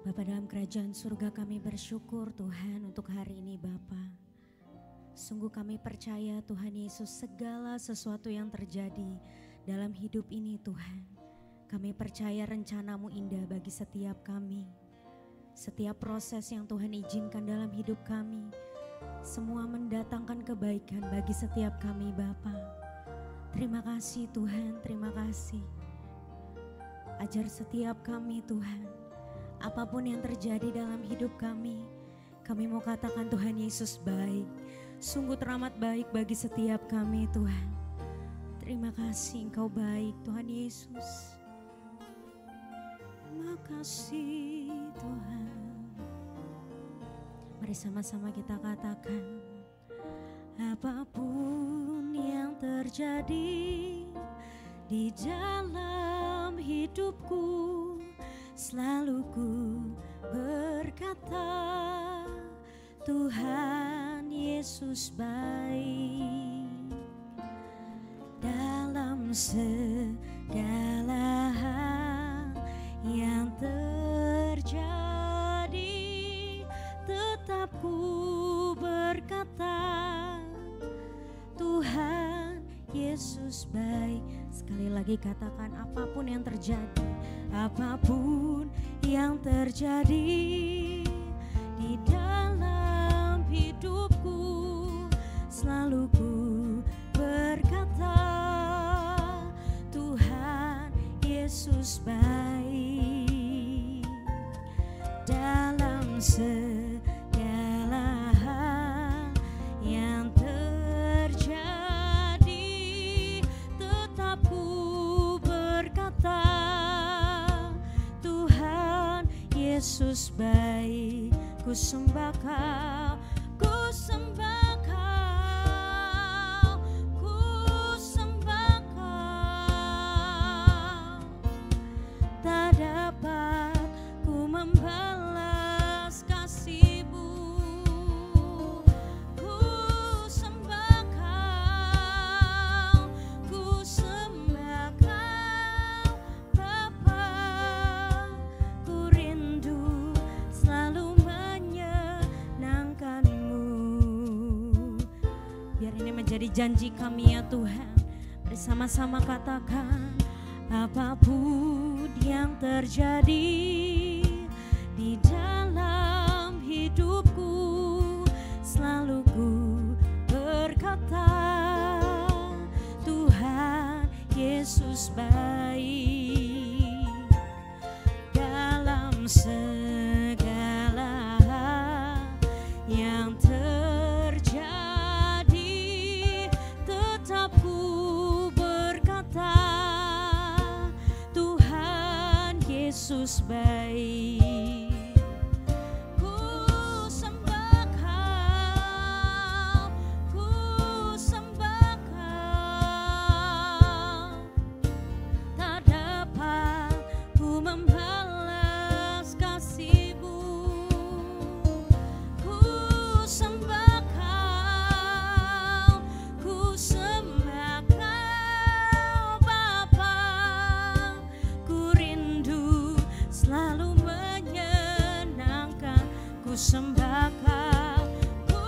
Bapa dalam kerajaan surga, kami bersyukur Tuhan untuk hari ini Bapa. Sungguh kami percaya Tuhan Yesus, segala sesuatu yang terjadi dalam hidup ini Tuhan, kami percaya rencana-Mu indah bagi setiap kami. Setiap proses yang Tuhan izinkan dalam hidup kami, semua mendatangkan kebaikan bagi setiap kami Bapa. Terima kasih Tuhan, terima kasih. Ajar setiap kami Tuhan, apapun yang terjadi dalam hidup kami mau katakan Tuhan Yesus baik. Sungguh teramat baik bagi setiap kami Tuhan. Terima kasih Engkau baik Tuhan Yesus. Terima kasih Tuhan. Mari sama-sama kita katakan, apapun yang terjadi di dalam hidupku, selalu ku berkata Tuhan Yesus baik. Dalam segala hal yang terjadi, tetap ku berkata Tuhan Yesus baik. Sekali lagi katakan, apapun yang terjadi, apapun yang terjadi di dalam hidupku, selalu ku berkata Tuhan Yesus baik. Dalam segala hal yang terjadi, tetap ku berkata Tuhan Yesus baik. Ku sembah Kau, ku sembah Kau, ku sembah Kau. Tak dapat ku membalas kasih-Mu. Ku sembah Kau, ku sembah Kau Bapa. Ku rindu selalu menyenangkan-Mu. Biar ini menjadi janji kami ya Tuhan. Bersama-sama katakan, apapun yang terjadi di dalam hidupku, selalu ku berkata Tuhan Yesus baik. Dalam segala hal yang terjadi, tetap ku berkata Tuhan Yesus baik. Ku sembah Kau, ku sembah Kau. Tak dapat ku membalas kasih-Mu. Ku sembah Kau, ku sembah Kau Bapa. Ku rindu selalu menyenangkan. Ku sembah Kau, ku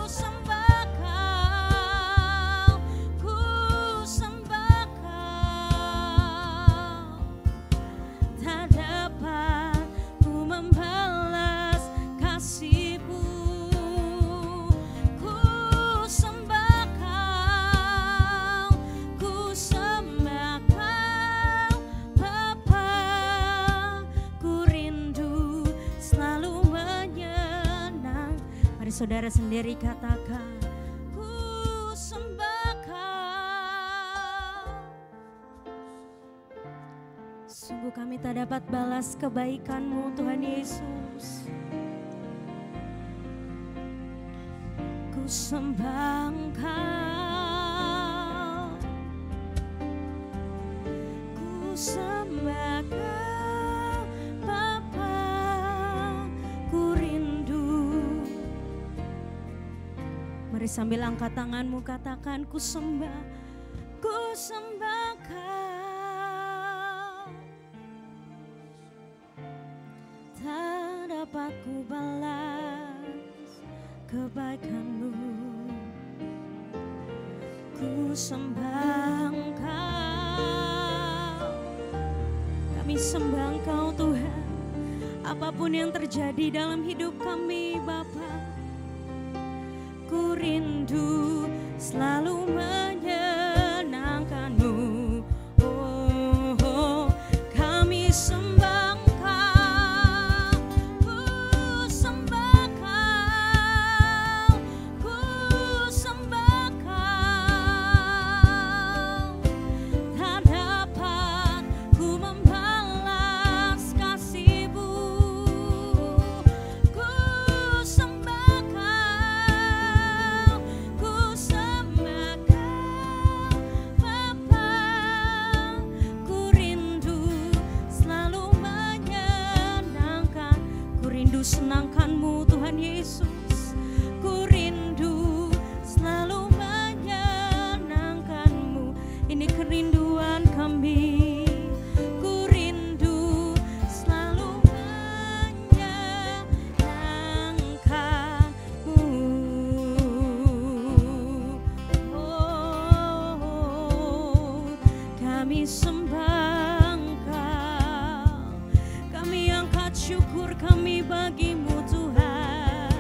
sembah Kau, ku sembah Kau. Tak dapat ku membalas kasih-Mu. Ku sembah Kau, ku sembah Kau Bapa. Ku rindu selalu menyenang. Mari saudara sendiri katakan, ku sembah Kau. Sungguh kami tak dapat balas kebaikan-Mu Tuhan Yesus. Ku sembah Engkau, ku sembah Kau Bapa. Ku rindu. Mari sambil angkat tanganmu katakan, ku sembah Kau. Tak ku balas kebaikan-Mu. Ku sembah Engkau, kami sembah Engkau Tuhan. Apapun yang terjadi dalam hidup kami Bapa, ku rindu selalu menyenangkan-Mu. Oh, oh, kami sembah Engkau, ku sembah Engkau, ku sembah Engkau. Tak dapat ku membalas kasih-Mu, ku sembah Engkau, ku sembah Engkau Bapa. Ku rindu selalu menyenangkan, ku rindu senangkan-Mu Tuhan Yesus. Ku rindu selalu menyenangkan-Mu. Ini kerinduan kami. Ku rindu selalu menyenangkan-Mu. Oh, kami sembah Engkau, kami angkat syukur kami bagi-Mu Tuhan.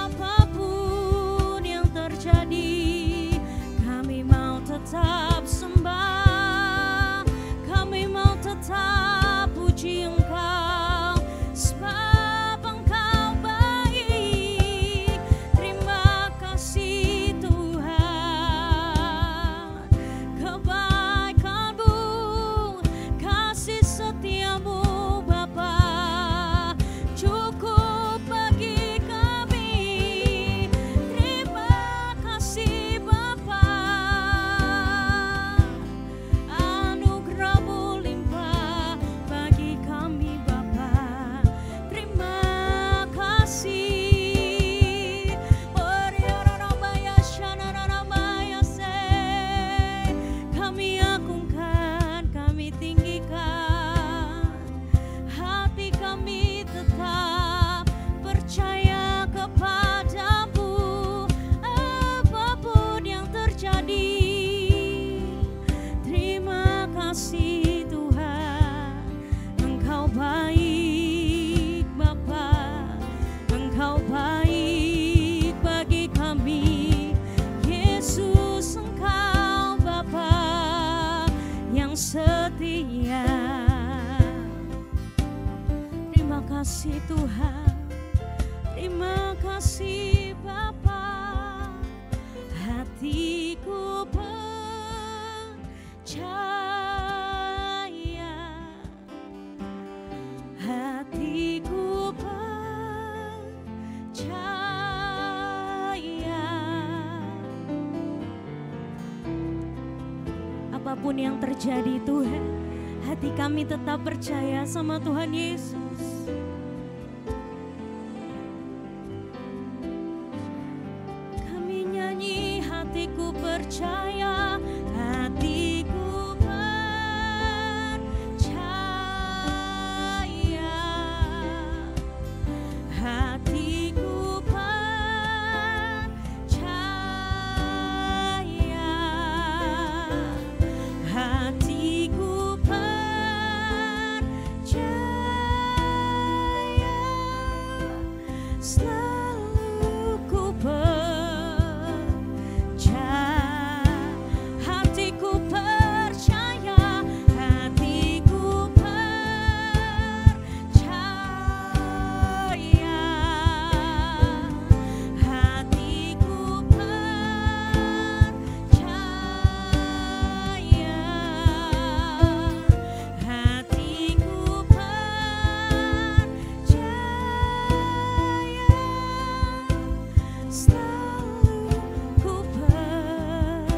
Apapun yang terjadi, kami mau tetap sembah, kami mau tetap puji Engkau, sebab Engkau baik. Terima kasih Tuhan, kebaikan-Mu, kasih setia-Mu Bapa, cukup bagi kami. Terima kasih Bapa, anugerah-Mu limpah bagi kami Bapa. Terima kasih. Kami agungkan, kami tinggikan, hati kami tetap percaya kepada-Mu. Apapun yang terjadi, terima kasih Tuhan. Engkau baik Bapa, Engkau baik bagi kami. Yesus, Engkau Bapa yang setia. Terima kasih Tuhan, terima kasih Bapa. Hatiku percaya, hatiku percaya. Apapun yang terjadi Tuhan, hati kami tetap percaya sama Tuhan Yesus. Kami nyanyi, hatiku percaya, hatiku percaya, hatiku percaya, hatiku percaya, selalu ku percaya. Hatiku percaya, hatiku percaya, hatiku percaya, hatiku percaya, selalu ku percaya,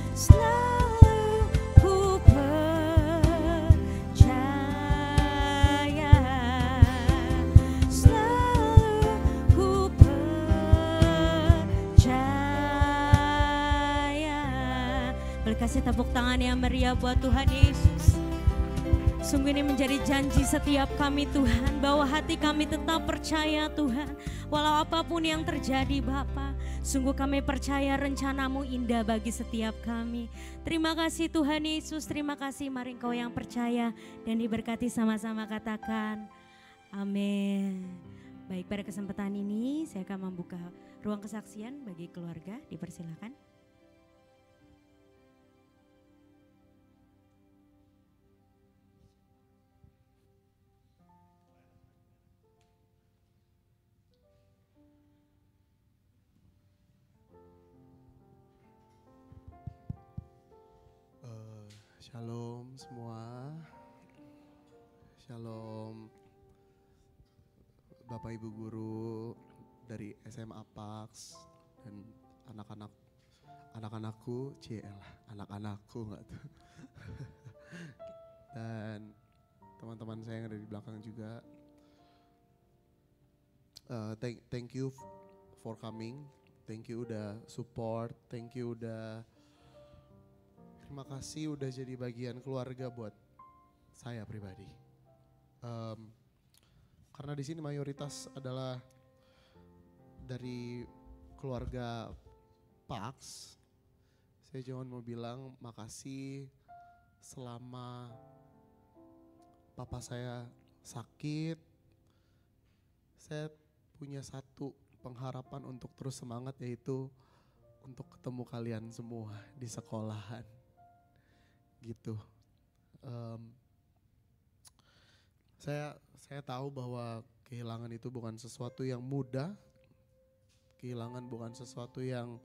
selalu ku percaya, selalu ku percaya. Boleh kasih tepuk tangan yang meriah buat Tuhan Yesus. Sungguh ini menjadi janji setiap kami Tuhan, bahwa hati kami tetap percaya Tuhan, walau apapun yang terjadi Bapa. Sungguh kami percaya rencana-Mu indah bagi setiap kami. Terima kasih Tuhan Yesus, terima kasih. Mari Engkau yang percaya dan diberkati sama-sama katakan amin. Baik, pada kesempatan ini saya akan membuka ruang kesaksian bagi keluarga, dipersilakan. Shalom semua, shalom Bapak Ibu Guru dari SMA Pax dan anak-anakku, anak-anakku nggak tuh, dan teman-teman saya yang ada di belakang juga. Thank you for coming, thank you udah support, thank you udah. Terima kasih udah jadi bagian keluarga buat saya pribadi. Karena di sini mayoritas adalah dari keluarga Pax. Saya cuma mau bilang makasih selama papa saya sakit. Saya punya satu pengharapan untuk terus semangat, yaitu untuk ketemu kalian semua di sekolahan. Gitu. Saya tahu bahwa kehilangan itu bukan sesuatu yang mudah, kehilangan bukan sesuatu yang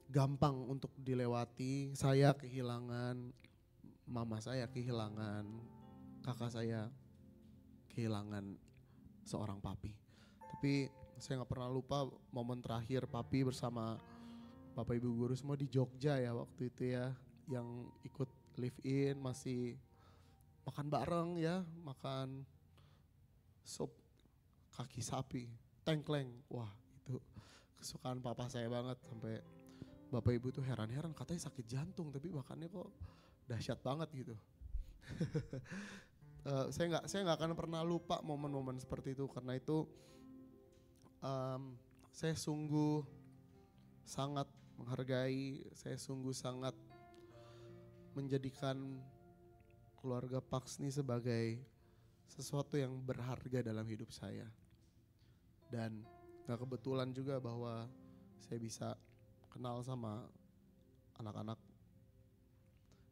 gampang untuk dilewati. Saya kehilangan mama saya, kehilangan kakak saya, kehilangan seorang papi. Tapi saya gak pernah lupa momen terakhir papi bersama Bapak Ibu Guru semua di Jogja ya waktu itu ya, yang ikut live in, masih makan bareng ya, makan sup kaki sapi, tengkleng. Wah, itu kesukaan papa saya banget, sampai Bapak Ibu tuh heran-heran, katanya sakit jantung tapi makannya kok dahsyat banget gitu. Saya nggak akan pernah lupa momen-momen seperti itu, karena itu saya sungguh sangat menghargai, saya sungguh sangat menjadikan keluarga Pax ini sebagai sesuatu yang berharga dalam hidup saya. Dan gak kebetulan juga bahwa saya bisa kenal sama anak-anak,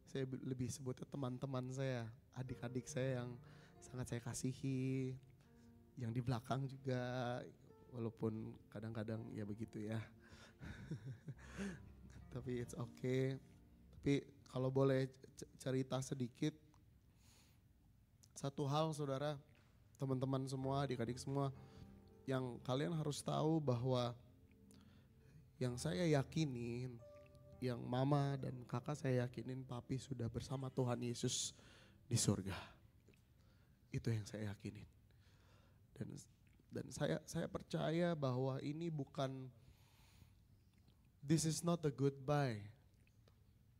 saya lebih sebutnya teman-teman saya, adik-adik saya yang sangat saya kasihi, yang di belakang juga, walaupun kadang-kadang ya begitu ya. Tapi it's okay. Tapi kalau boleh cerita sedikit, satu hal saudara, teman-teman semua, adik-adik semua, yang kalian harus tahu bahwa yang saya yakinin, yang mama dan kakak saya yakinin, papi sudah bersama Tuhan Yesus di surga. Itu yang saya yakinin. Dan saya percaya bahwa ini bukan, this is not a goodbye.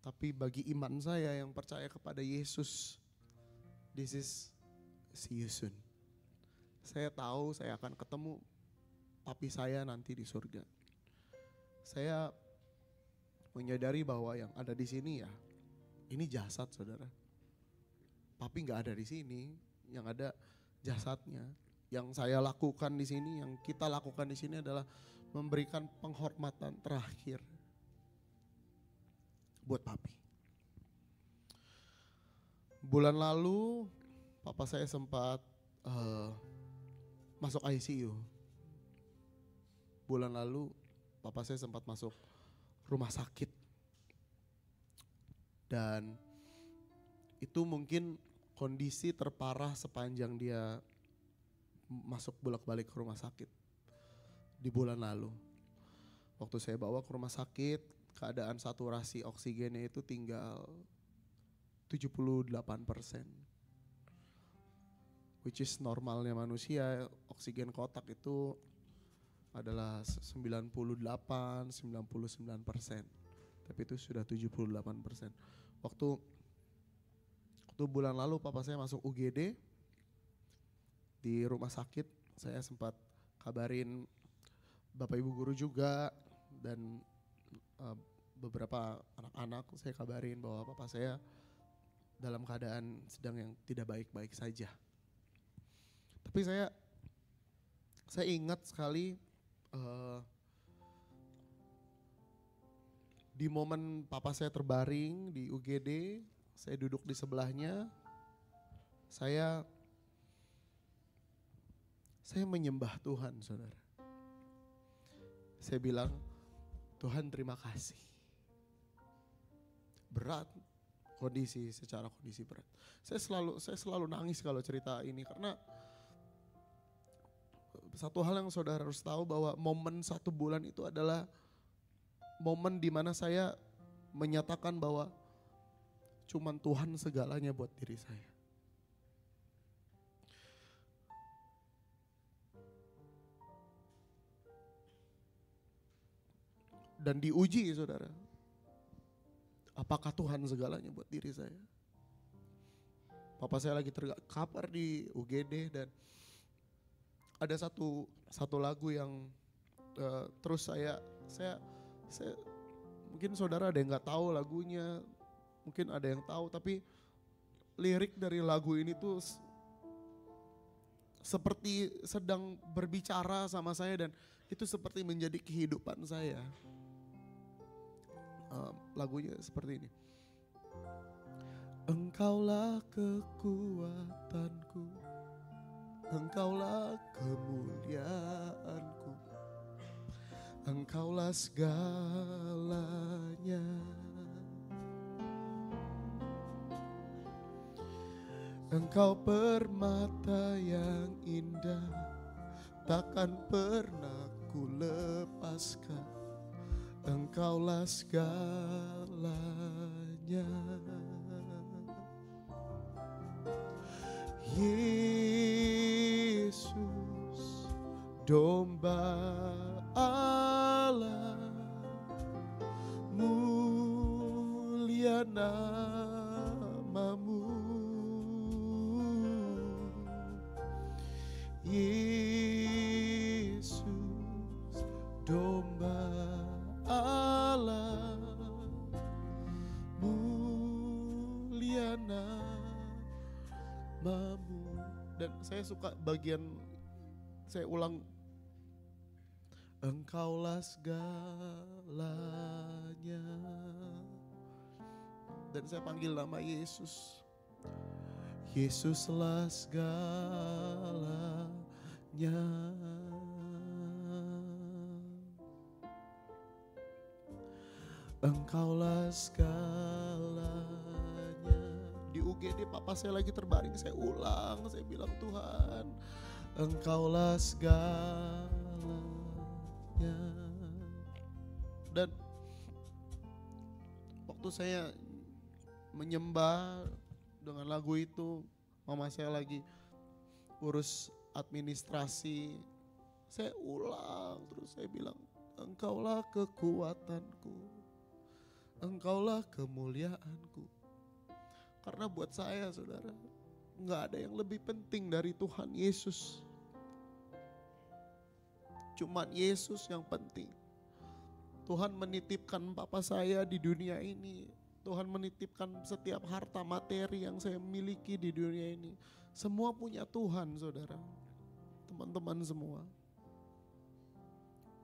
Tapi bagi iman saya yang percaya kepada Yesus, this is see you soon. Saya tahu saya akan ketemu papi saya nanti di surga. Saya menyadari bahwa yang ada di sini ya, ini jasad saudara. Papi nggak ada di sini, yang ada jasadnya. Yang saya lakukan di sini, yang kita lakukan di sini adalah memberikan penghormatan terakhir buat papi. Bulan lalu papa saya sempat masuk ICU. Bulan lalu papa saya sempat masuk rumah sakit. Dan itu mungkin kondisi terparah sepanjang dia masuk bolak-balik ke rumah sakit di bulan lalu. Waktu saya bawa ke rumah sakit, keadaan saturasi oksigennya itu tinggal 78%. Which is normalnya manusia, oksigen kotak itu adalah 98-99%. Tapi itu sudah 78%. Waktu Waktu bulan lalu papa saya masuk UGD di rumah sakit, saya sempat kabarin Bapak Ibu guru juga dan beberapa anak-anak saya kabarin bahwa papa saya dalam keadaan sedang yang tidak baik-baik saja. Tapi saya ingat sekali di momen papa saya terbaring di UGD, saya duduk di sebelahnya, saya menyembah Tuhan, saudara. Saya bilang, Tuhan terima kasih. Berat secara kondisi berat. Saya selalu nangis kalau cerita ini karena satu hal yang saudara harus tahu bahwa momen 1 bulan itu adalah momen di mana saya menyatakan bahwa cuman Tuhan segalanya buat diri saya. Dan diuji, saudara. Apakah Tuhan segalanya buat diri saya? Papa saya lagi terkapar di UGD dan ada satu lagu yang terus saya mungkin saudara ada yang nggak tahu lagunya, mungkin ada yang tahu, tapi lirik dari lagu ini tuh seperti sedang berbicara sama saya dan itu seperti menjadi kehidupan saya. Lagunya seperti ini. Engkaulah kekuatanku, Engkaulah kemuliaanku, Engkaulah segalanya. Engkau permata yang indah, takkan pernah ku lepaskan. Engkaulah segalanya. Yesus, domba Allah, mulia namamu. Yesus, domba Allah, mulia namamu. Dan saya suka bagian, saya ulang, Engkaulah segalanya. Dan saya panggil nama Yesus. Yesuslah segalanya. Engkaulah segalanya. Di UGD papa saya lagi terbaring, saya ulang, saya bilang Tuhan, Engkaulah segalanya. Dan waktu saya menyembah dengan lagu itu, mama saya lagi urus administrasi, saya ulang terus, saya bilang, Engkaulah kekuatanku, Engkaulah kemuliaanku. Karena buat saya, saudara, gak ada yang lebih penting dari Tuhan Yesus. Cuman Yesus yang penting. Tuhan menitipkan papa saya di dunia ini. Tuhan menitipkan setiap harta materi yang saya miliki di dunia ini. Semua punya Tuhan, saudara. Teman-teman semua.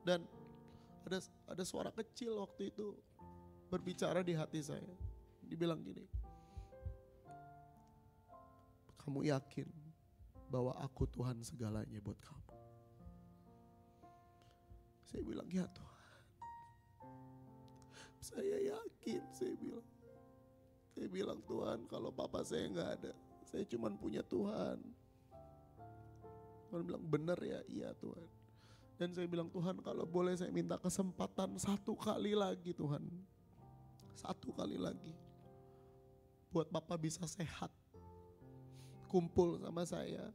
Dan ada suara kecil waktu itu berbicara di hati saya. Dibilang gini, kamu yakin bahwa aku Tuhan segalanya buat kamu? Saya bilang, ya Tuhan. Saya yakin, saya bilang Tuhan, kalau papa saya gak ada, saya cuma punya Tuhan. Tuhan bilang, benar ya? Iya Tuhan. Dan saya bilang, Tuhan kalau boleh saya minta kesempatan 1 kali lagi Tuhan. 1 kali lagi. Buat papa bisa sehat. Kumpul sama saya.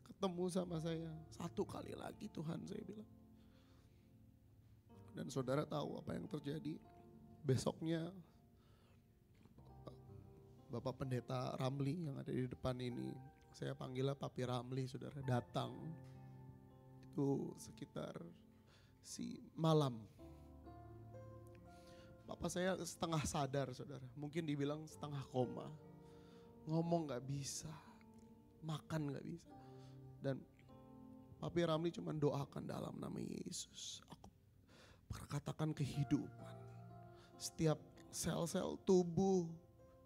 Ketemu sama saya. 1 kali lagi Tuhan, saya bilang. Dan saudara tahu apa yang terjadi. Besoknya Bapak Pendeta Ramli yang ada di depan ini, saya panggilnya Papi Ramli, saudara, datang. Itu sekitar malam. Bapak saya setengah sadar, saudara. Mungkin dibilang setengah koma. Ngomong gak bisa, makan gak bisa. Dan Papi Ramli cuma doakan dalam nama Yesus. Aku perkatakan kehidupan. Setiap sel-sel tubuh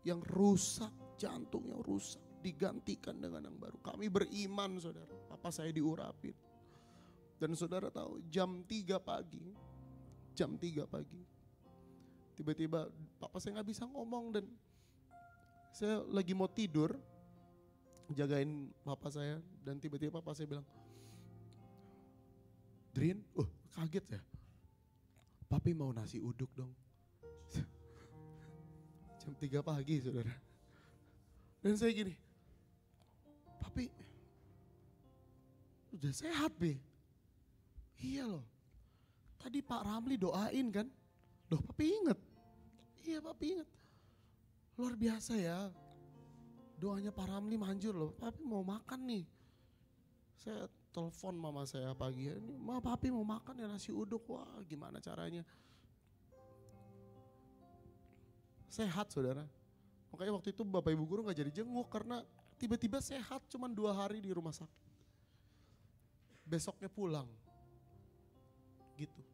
yang rusak, jantung yang rusak, digantikan dengan yang baru. Kami beriman, saudara. Papa saya diurapin. Dan saudara tahu jam 3 pagi, tiba-tiba papa saya gak bisa ngomong dan saya lagi mau tidur, jagain papa saya, dan tiba-tiba papa saya bilang, Drin, kaget ya, papi mau nasi uduk dong. Jam 3 pagi, saudara. Dan saya gini, papi udah sehat, Be. Iya loh, tadi Pak Ramli doain kan. Loh, papi inget? Iya, papi inget. Luar biasa ya, doanya Pak Ramli manjur loh. Papi mau makan nih. Saya telepon mama saya pagi, ini ma, papi mau makan ya nasi uduk. Wah, gimana caranya? Sehat, saudara. Makanya waktu itu bapak ibu guru gak jadi jenguk karena tiba-tiba sehat, cuman 2 hari di rumah sakit. Besoknya pulang. Gitu.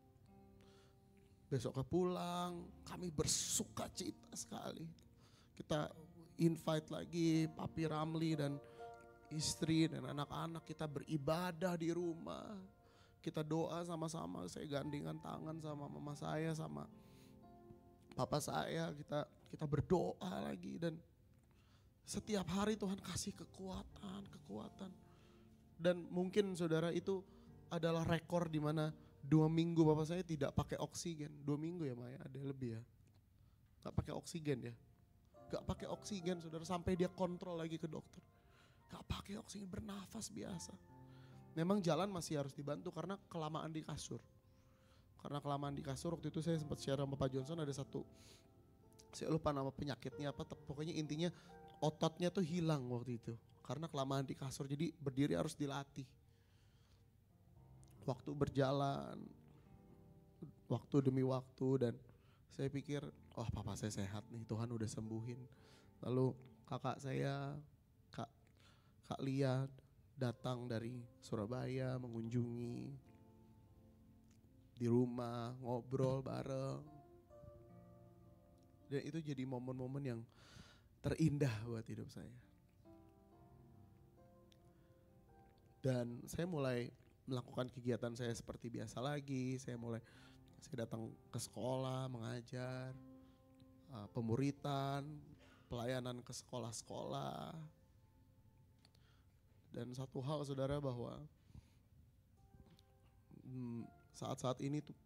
Besoknya pulang, kami bersuka cita sekali. Kita invite lagi Papi Ramli dan istri dan anak-anak, kita beribadah di rumah. Kita doa sama-sama, saya gandengan tangan sama mama saya, sama papa saya, kita berdoa lagi. Dan setiap hari Tuhan kasih kekuatan. Dan mungkin saudara itu adalah rekor di mana 2 minggu bapak saya tidak pakai oksigen. 2 minggu ya Maya, ada lebih ya. Gak pakai oksigen ya. Gak pakai oksigen, saudara, sampai dia kontrol lagi ke dokter. Gak pakai oksigen, bernafas biasa. Memang jalan masih harus dibantu karena kelamaan di kasur. Waktu itu saya sempat share sama Pak Johnson, ada satu, saya lupa nama penyakitnya apa, pokoknya intinya ototnya tuh hilang waktu itu. Karena kelamaan di kasur, jadi berdiri harus dilatih. Waktu berjalan, waktu demi waktu, dan saya pikir, papa saya sehat nih, Tuhan udah sembuhin. Lalu kakak saya, Kak Lia, datang dari Surabaya mengunjungi di rumah, ngobrol bareng. Dan itu jadi momen-momen yang terindah buat hidup saya. Dan saya mulai melakukan kegiatan saya seperti biasa lagi. Saya datang ke sekolah, mengajar, pemuritan, pelayanan ke sekolah-sekolah. Dan satu hal, saudara, bahwa saat-saat ini tuh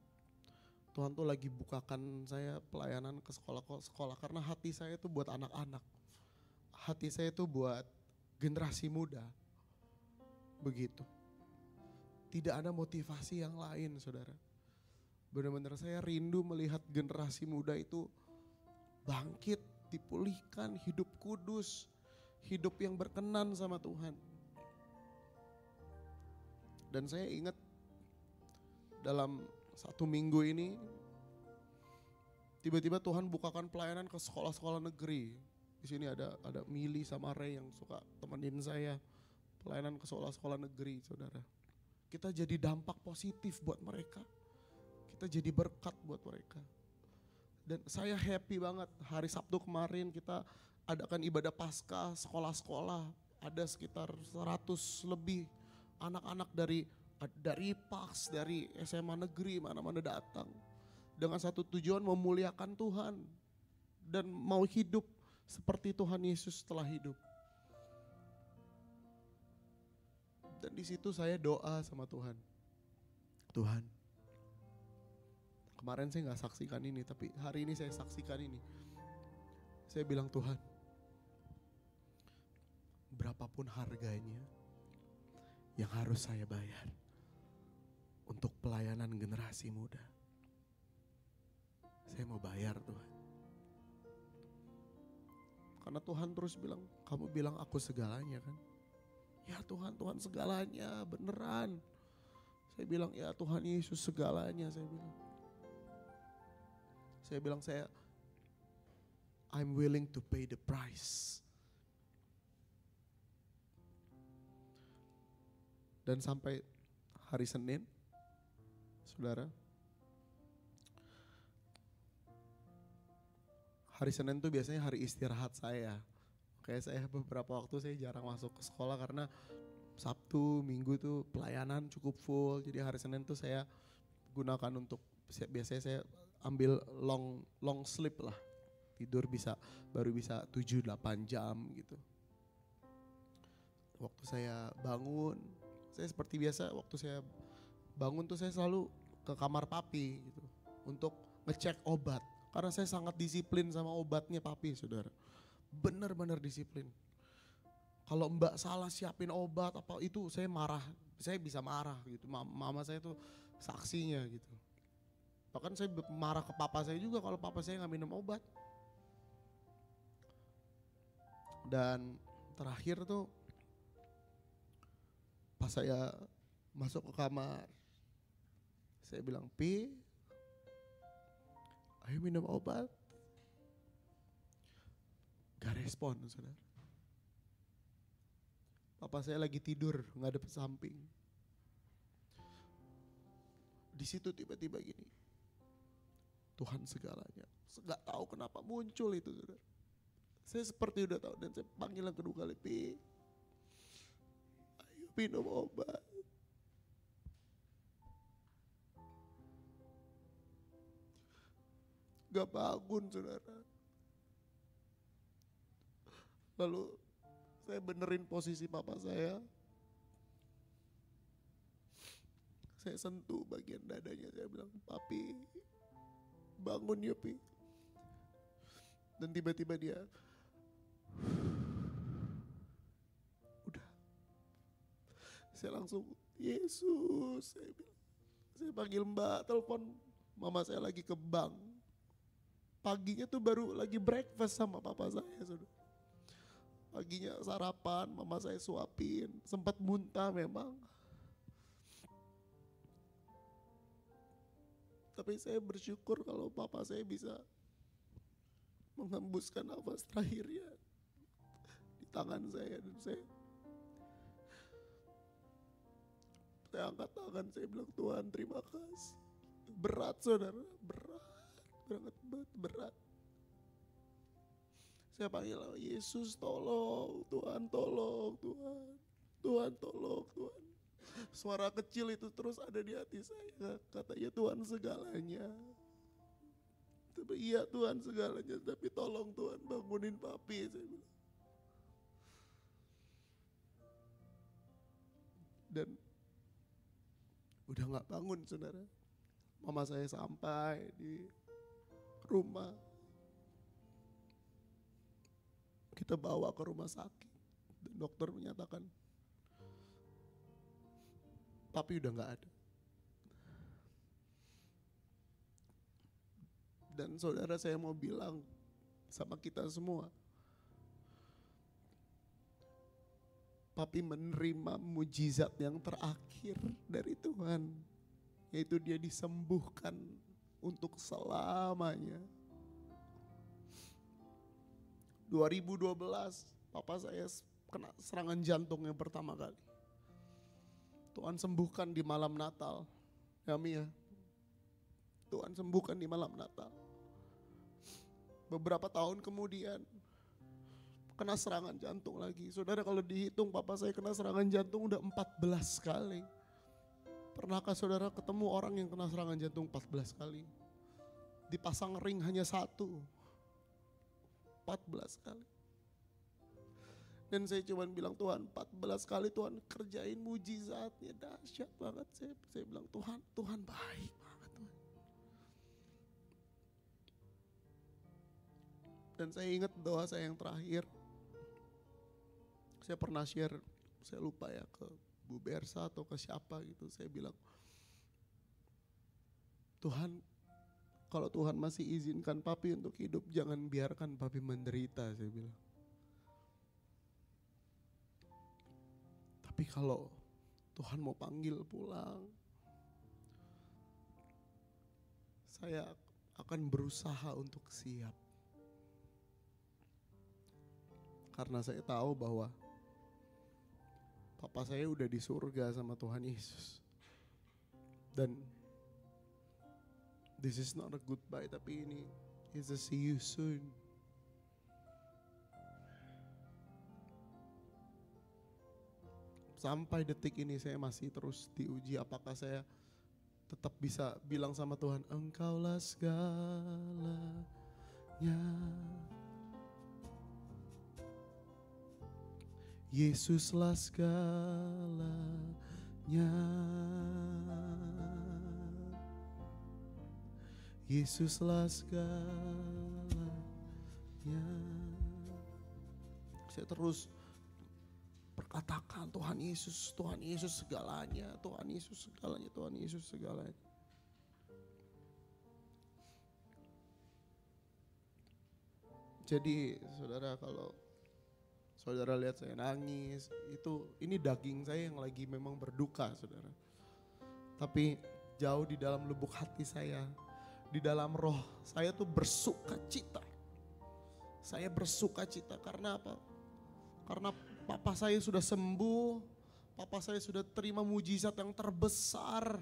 Tuhan tuh lagi bukakan saya pelayanan ke sekolah-sekolah karena hati saya tuh buat anak-anak. Hati saya tuh buat generasi muda. Begitu. Tidak ada motivasi yang lain, saudara. Benar-benar saya rindu melihat generasi muda itu bangkit, dipulihkan, hidup kudus, hidup yang berkenan sama Tuhan. Dan saya ingat dalam 1 minggu ini tiba-tiba Tuhan bukakan pelayanan ke sekolah-sekolah negeri. Di sini ada Mili sama Ray yang suka temenin saya pelayanan ke sekolah-sekolah negeri, saudara. Kita jadi dampak positif buat mereka. Kita jadi berkat buat mereka. Dan saya happy banget, hari Sabtu kemarin kita adakan ibadah Paskah sekolah-sekolah. Ada sekitar 100 lebih anak-anak dari PAKS, dari SMA negeri, mana-mana datang. Dengan satu tujuan memuliakan Tuhan. Dan mau hidup seperti Tuhan Yesus telah hidup. Dan di situ saya doa sama Tuhan. Tuhan, kemarin saya gak saksikan ini, tapi hari ini saya saksikan ini. Saya bilang, Tuhan, berapapun harganya yang harus saya bayar untuk pelayanan generasi muda, saya mau bayar, Tuhan. Karena Tuhan terus bilang, kamu bilang aku segalanya kan? Ya Tuhan, Tuhan segalanya, beneran. Saya bilang, ya Tuhan Yesus segalanya, saya bilang. Saya bilang, I'm willing to pay the price. Dan sampai hari Senin, saudara, hari Senin tuh biasanya hari istirahat saya. Kayak saya beberapa waktu saya jarang masuk ke sekolah karena Sabtu, Minggu tuh pelayanan cukup full. Jadi hari Senin tuh saya gunakan untuk, biasanya saya ambil long sleep lah. Tidur baru bisa 7-8 jam gitu. Waktu saya bangun, saya seperti biasa waktu saya bangun tuh saya selalu ke kamar papi gitu. Untuk ngecek obat. Karena saya sangat disiplin sama obatnya papi, saudara. Benar-benar disiplin. Kalau mbak salah siapin obat apa itu saya marah. Saya bisa marah gitu. Mama saya tuh saksinya gitu. Bahkan saya marah ke papa saya juga kalau papa saya gak minum obat. Dan terakhir tuh pas saya masuk ke kamar, saya bilang, Pi, ayo minum obat. Gak respon, saudara. Papa saya lagi tidur, ngadep samping. Di situ tiba-tiba gini, Tuhan segalanya. Gak tahu kenapa muncul itu, saudara. Saya seperti udah tahu dan saya panggil yang kedua kali, Pi, ayo minum obat. Gak bangun, saudara. Lalu saya benerin posisi papa saya. Saya sentuh bagian dadanya, saya bilang, Papi, bangun ya Pi. Dan tiba-tiba dia, udah. Saya langsung, Yesus, saya bilang. Saya panggil mbak, telepon mama saya lagi ke bank. Paginya tuh baru lagi breakfast sama papa saya, saudara. Paginya sarapan, mama saya suapin, sempat muntah memang. Tapi saya bersyukur kalau papa saya bisa menghembuskan nafas terakhirnya di tangan saya. Dan saya angkat tangan, saya bilang, Tuhan terima kasih. Berat, saudara, berat, berat. Saya panggil, Yesus tolong, Tuhan tolong, Tuhan tolong, Tuhan. Suara kecil itu terus ada di hati saya, katanya Tuhan segalanya. Tapi iya Tuhan segalanya, tapi tolong Tuhan bangunin papi, saya bilang. Dan udah gak bangun, saudara. Mama saya sampai di rumah. Kita bawa ke rumah sakit. Dan dokter menyatakan, papi udah gak ada. Dan saudara, saya mau bilang sama kita semua, papi menerima mujizat yang terakhir dari Tuhan, yaitu dia disembuhkan untuk selamanya. 2012 papa saya kena serangan jantung yang pertama kali. Tuhan sembuhkan di malam Natal. Ya Mia, Tuhan sembuhkan di malam Natal. Beberapa tahun kemudian kena serangan jantung lagi. Saudara, kalau dihitung papa saya kena serangan jantung udah 14 kali. Pernahkah saudara ketemu orang yang kena serangan jantung 14 kali? Dipasang ring hanya 1. 14 kali. Dan saya cuma bilang, Tuhan 14 kali Tuhan kerjain mujizatnya, dahsyat banget. Saya bilang, Tuhan baik banget Tuhan. Dan saya ingat doa saya yang terakhir. Saya pernah share, saya lupa ya, ke Bu Bersa atau ke siapa gitu. Saya bilang, Tuhan, kalau Tuhan masih izinkan papi untuk hidup, jangan biarkan papi menderita, saya bilang. Tapi kalau Tuhan mau panggil pulang, saya akan berusaha untuk siap. Karena saya tahu bahwa Papa saya udah di surga sama Tuhan Yesus. Dan this is not a goodbye, tapi ini is a see you soon. Sampai detik ini saya masih terus diuji apakah saya tetap bisa bilang sama Tuhan, Engkaulah segalanya. Yesuslah segalanya. Yesuslah segalanya. Saya terus perkatakan Tuhan Yesus segalanya, Tuhan Yesus segalanya, Tuhan Yesus segalanya. Jadi saudara, kalau saudara lihat saya nangis, ini daging saya yang lagi memang berduka saudara. Tapi jauh di dalam lubuk hati saya, di dalam roh saya tuh bersuka cita. Saya bersuka cita karena apa? Karena Papa saya sudah sembuh, Papa saya sudah terima mujizat yang terbesar.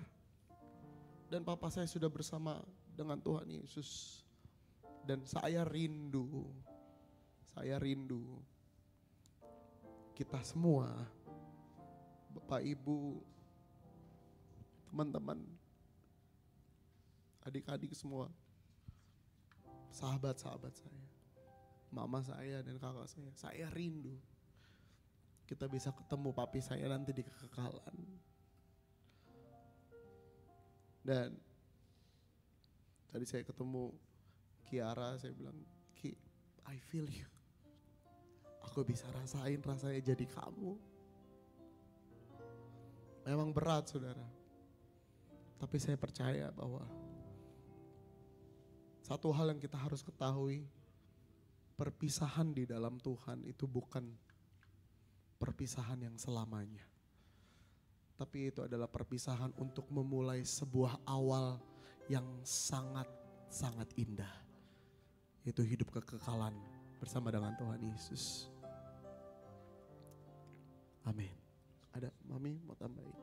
Dan Papa saya sudah bersama dengan Tuhan Yesus. Dan saya rindu kita semua, Bapak Ibu, teman-teman, adik-adik semua, sahabat-sahabat saya, mama saya dan kakak saya rindu kita bisa ketemu papi saya nanti di kekekalan. Dan tadi saya ketemu Kiara, saya bilang, Ki, I feel you. Aku bisa rasain rasanya jadi kamu. Memang berat saudara. Tapi saya percaya bahwa satu hal yang kita harus ketahui, perpisahan di dalam Tuhan itu bukan perpisahan yang selamanya. Tapi itu adalah perpisahan untuk memulai sebuah awal yang sangat-sangat indah. Itu hidup kekekalan bersama dengan Tuhan Yesus. Amin. Ada Mami mau tambahin?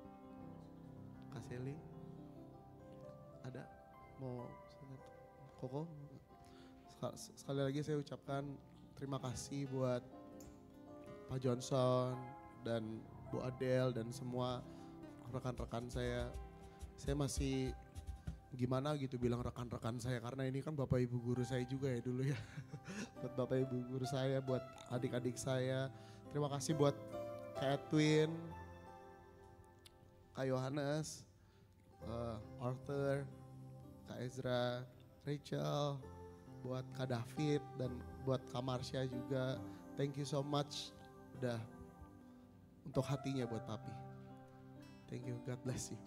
Kak Seli? Ada mau Koko? Sekali lagi saya ucapkan terima kasih buat Pak Johnson dan Bu Adele dan semua rekan-rekan saya. Saya masih gimana gitu bilang rekan-rekan saya karena ini kan Bapak Ibu guru saya juga ya dulu ya. Buat Bapak Ibu guru saya, buat adik-adik saya. Terima kasih buat Kak Edwin, Kak Yohanes, Arthur, Kak Ezra, Rachel, buat Kak David dan buat Kak Marsha juga. Thank you so much udah untuk hatinya buat Papi. Thank you, God bless you.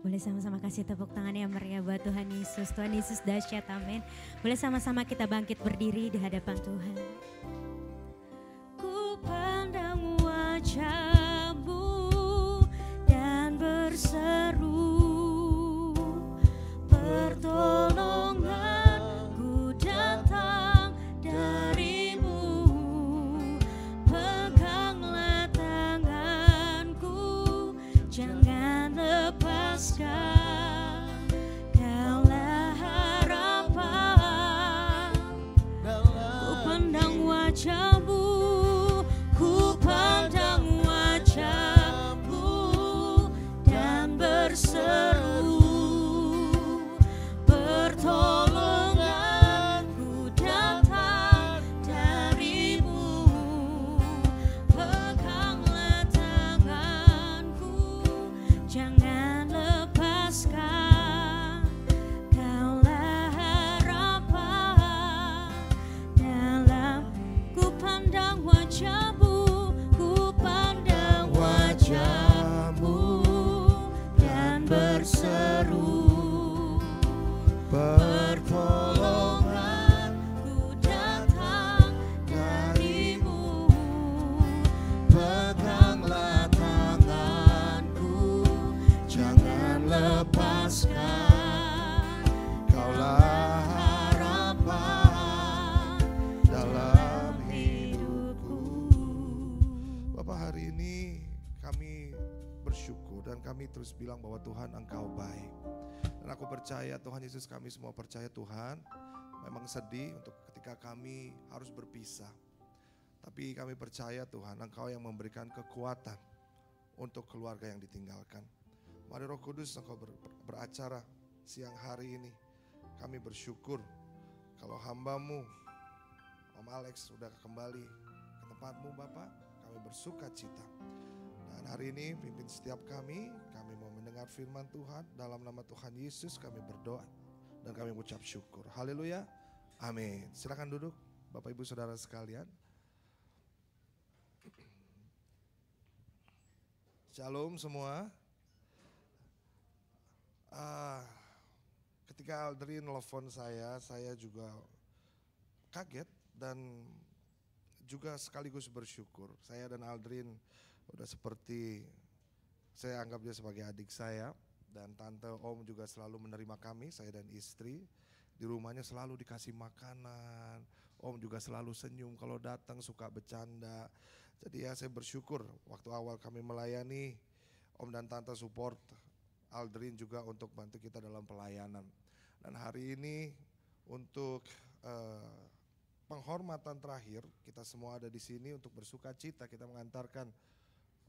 Boleh sama-sama kasih tepuk tangan yang meriah buat Tuhan Yesus. Tuhan Yesus dahsyat, amin. Boleh sama-sama kita bangkit berdiri di hadapan Tuhan. Ku pandang wajah-Mu dan berseru, pertolonganku datang dari-Mu. Peganglah tanganku, jangan lepaskan. Kaulah harapan. Ku pandang wajah-Mu, ku pandang wajah-Mu dan berseru, pertolonganku datang dari-Mu. Peganglah tanganku, jangan lepaskan. Kaulah harapan dalam ku terus bilang bahwa Tuhan Engkau baik. Dan aku percaya Tuhan Yesus, kami semua percaya Tuhan memang sedih untuk ketika kami harus berpisah. Tapi kami percaya Tuhan Engkau yang memberikan kekuatan untuk keluarga yang ditinggalkan. Mari Roh Kudus Engkau beracara siang hari ini. Kami bersyukur kalau hamba-Mu Om Alex sudah kembali ke tempat-Mu Bapak. Kami bersuka cita. Dan hari ini pimpin setiap kami mau mendengar firman Tuhan. Dalam nama Tuhan Yesus kami berdoa dan kami mengucap syukur. Haleluya, amin. Silakan duduk Bapak Ibu Saudara sekalian. Shalom semua. Ketika Aldrin nelfon saya juga kaget dan juga sekaligus bersyukur. Saya dan Aldrin udah seperti, saya anggap dia sebagai adik saya. Dan tante Om juga selalu menerima kami, saya dan istri. Di rumahnya selalu dikasih makanan. Om juga selalu senyum kalau datang, suka bercanda. Jadi ya saya bersyukur waktu awal kami melayani, Om dan tante support Aldrin juga untuk bantu kita dalam pelayanan. Dan hari ini untuk penghormatan terakhir, kita semua ada di sini untuk bersuka cita. Kita mengantarkan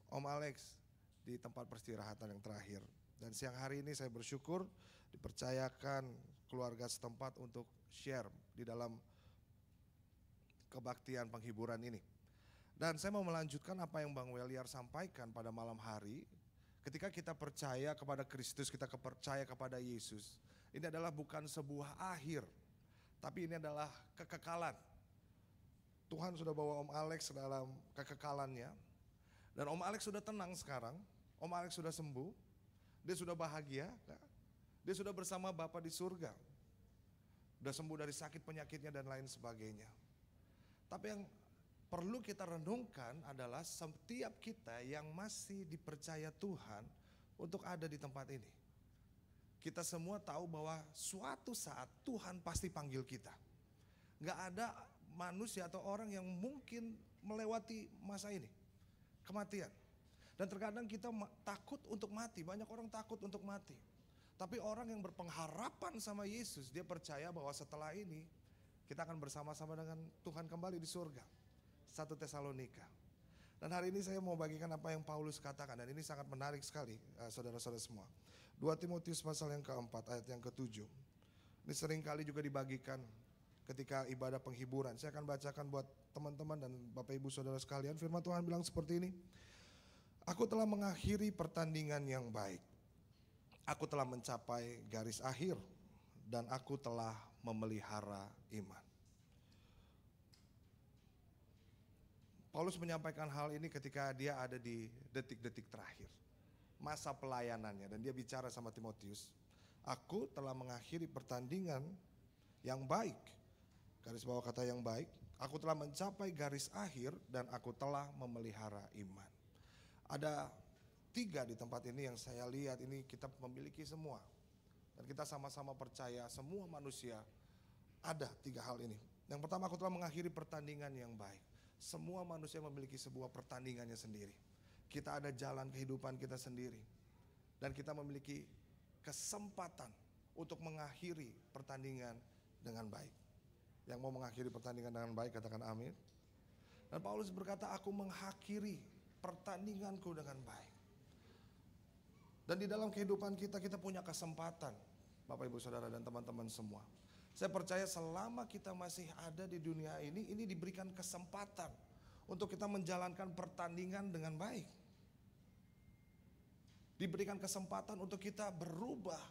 Om Alex di tempat peristirahatan yang terakhir. Dan siang hari ini saya bersyukur dipercayakan keluarga setempat untuk share di dalam kebaktian penghiburan ini. Dan saya mau melanjutkan apa yang Bang Weliar sampaikan pada malam hari. Ketika kita percaya kepada Kristus, kita percaya kepada Yesus, ini adalah bukan sebuah akhir, tapi ini adalah kekekalan. Tuhan sudah bawa Om Alex dalam kekekalannya. Dan Om Alex sudah tenang sekarang, Om Alex sudah sembuh, dia sudah bahagia, dia sudah bersama Bapa di surga. Sudah sembuh dari sakit penyakitnya dan lain sebagainya. Tapi yang perlu kita renungkan adalah setiap kita yang masih dipercaya Tuhan untuk ada di tempat ini. Kita semua tahu bahwa suatu saat Tuhan pasti panggil kita. Gak ada manusia atau orang yang mungkin melewati masa ini, kematian. Dan terkadang kita takut untuk mati, banyak orang takut untuk mati. Tapi orang yang berpengharapan sama Yesus, dia percaya bahwa setelah ini kita akan bersama-sama dengan Tuhan kembali di surga. 1 Tesalonika. Dan hari ini saya mau bagikan apa yang Paulus katakan, dan ini sangat menarik sekali saudara-saudara semua. 2 Timotius pasal yang keempat ayat yang ke-7. Ini sering kali juga dibagikan ketika ibadah penghiburan. Saya akan bacakan buat teman-teman dan Bapak Ibu Saudara sekalian. Firman Tuhan bilang seperti ini. Aku telah mengakhiri pertandingan yang baik. Aku telah mencapai garis akhir dan aku telah memelihara iman. Paulus menyampaikan hal ini ketika dia ada di detik-detik terakhir masa pelayanannya, dan dia bicara sama Timotius, aku telah mengakhiri pertandingan yang baik. Garis bawah kata yang baik, aku telah mencapai garis akhir dan aku telah memelihara iman. Ada 3 di tempat ini yang saya lihat ini kita memiliki semua. Dan kita sama-sama percaya semua manusia ada 3 hal ini. Yang pertama, aku telah mengakhiri pertandingan yang baik. Semua manusia memiliki sebuah pertandingannya sendiri. Kita ada jalan kehidupan kita sendiri. Dan kita memiliki kesempatan untuk mengakhiri pertandingan dengan baik. Yang mau mengakhiri pertandingan dengan baik katakan amin. Dan Paulus berkata, aku mengakhiri pertandinganku dengan baik. Dan di dalam kehidupan kita punya kesempatan, Bapak Ibu Saudara dan teman-teman semua. Saya percaya selama kita masih ada di dunia ini diberikan kesempatan untuk kita menjalankan pertandingan dengan baik. Diberikan kesempatan untuk kita berubah.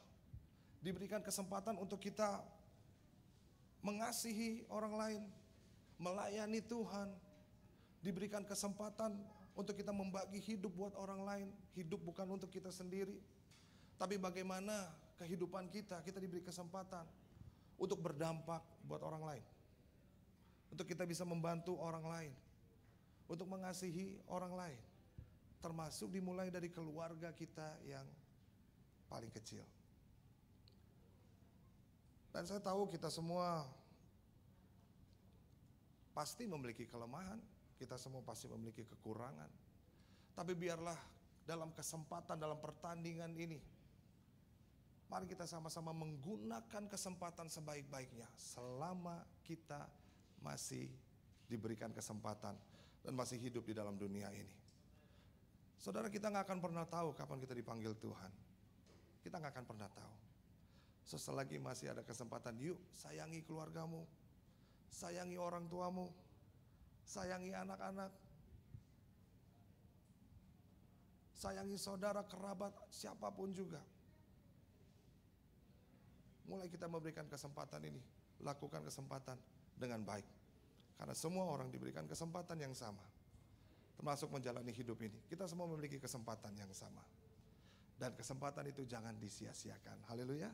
Diberikan kesempatan untuk kita mengasihi orang lain, melayani Tuhan. Diberikan kesempatan untuk kita membagi hidup buat orang lain. Hidup bukan untuk kita sendiri, tapi bagaimana kehidupan kita diberi kesempatan untuk berdampak buat orang lain. Untuk kita bisa membantu orang lain. Untuk mengasihi orang lain. Termasuk dimulai dari keluarga kita yang paling kecil. Dan saya tahu kita semua pasti memiliki kelemahan. Kita semua pasti memiliki kekurangan. Tapi biarlah dalam kesempatan, dalam pertandingan ini. Mari kita sama-sama menggunakan kesempatan sebaik-baiknya selama kita masih diberikan kesempatan dan masih hidup di dalam dunia ini. Saudara, kita gak akan pernah tahu kapan kita dipanggil Tuhan. Kita gak akan pernah tahu. Selagi masih ada kesempatan, yuk sayangi keluargamu, sayangi orang tuamu, sayangi anak-anak, sayangi saudara, kerabat, siapapun juga. Mulai kita memberikan kesempatan ini, lakukan kesempatan dengan baik. Karena semua orang diberikan kesempatan yang sama, termasuk menjalani hidup ini. Kita semua memiliki kesempatan yang sama. Dan kesempatan itu jangan disia-siakan. Haleluya.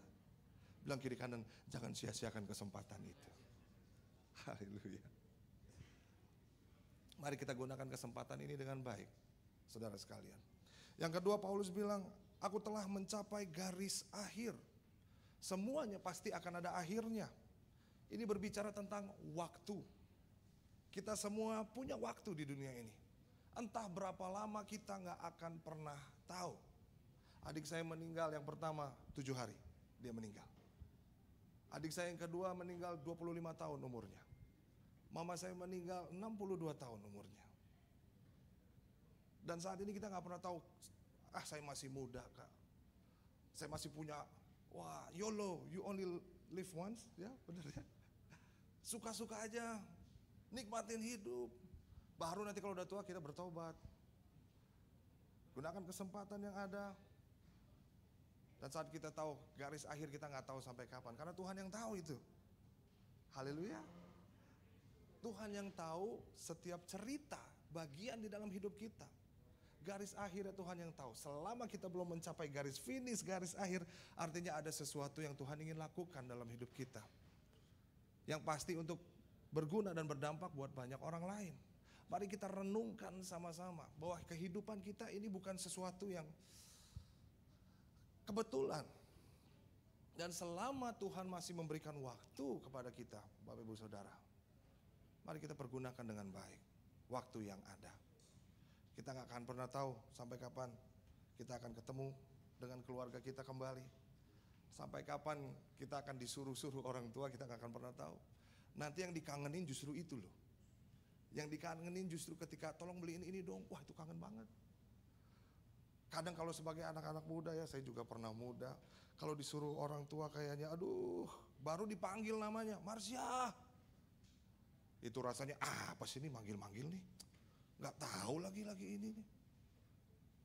Bilang kiri kanan, jangan sia-siakan kesempatan itu. Haleluya. Mari kita gunakan kesempatan ini dengan baik, saudara sekalian. Yang kedua, Paulus bilang, aku telah mencapai garis akhir. Semuanya pasti akan ada akhirnya. Ini berbicara tentang waktu. Kita semua punya waktu di dunia ini. Entah berapa lama kita gak akan pernah tahu. Adik saya meninggal yang pertama 7 hari, dia meninggal. Adik saya yang kedua meninggal 25 tahun umurnya. Mama saya meninggal 62 tahun umurnya. Dan saat ini kita gak pernah tahu, saya masih muda kak. Saya masih punya, wah YOLO, you only live once, ya benar ya. Suka-suka aja, nikmatin hidup. Baru nanti kalau udah tua kita bertobat. Gunakan kesempatan yang ada. Dan saat kita tahu garis akhir kita gak tahu sampai kapan. Karena Tuhan yang tahu itu. Haleluya. Tuhan yang tahu setiap cerita, bagian di dalam hidup kita. Garis akhirnya Tuhan yang tahu. Selama kita belum mencapai garis finish, garis akhir, artinya ada sesuatu yang Tuhan ingin lakukan dalam hidup kita. Yang pasti untuk berguna dan berdampak buat banyak orang lain. Mari kita renungkan sama-sama bahwa kehidupan kita ini bukan sesuatu yang kebetulan. Dan selama Tuhan masih memberikan waktu kepada kita, Bapak Ibu Saudara, mari kita pergunakan dengan baik waktu yang ada. Kita gak akan pernah tahu sampai kapan kita akan ketemu dengan keluarga kita kembali. Sampai kapan kita akan disuruh-suruh orang tua, kita gak akan pernah tahu. Nanti yang dikangenin justru itu loh. Yang dikangenin justru ketika tolong beliin ini dong, wah itu kangen banget. Kadang kalau sebagai anak-anak muda ya, saya juga pernah muda. Kalau disuruh orang tua kayaknya aduh, baru dipanggil namanya, Marsya. Itu rasanya apa sih ini manggil-manggil nih. Gak tahu lagi ini nih.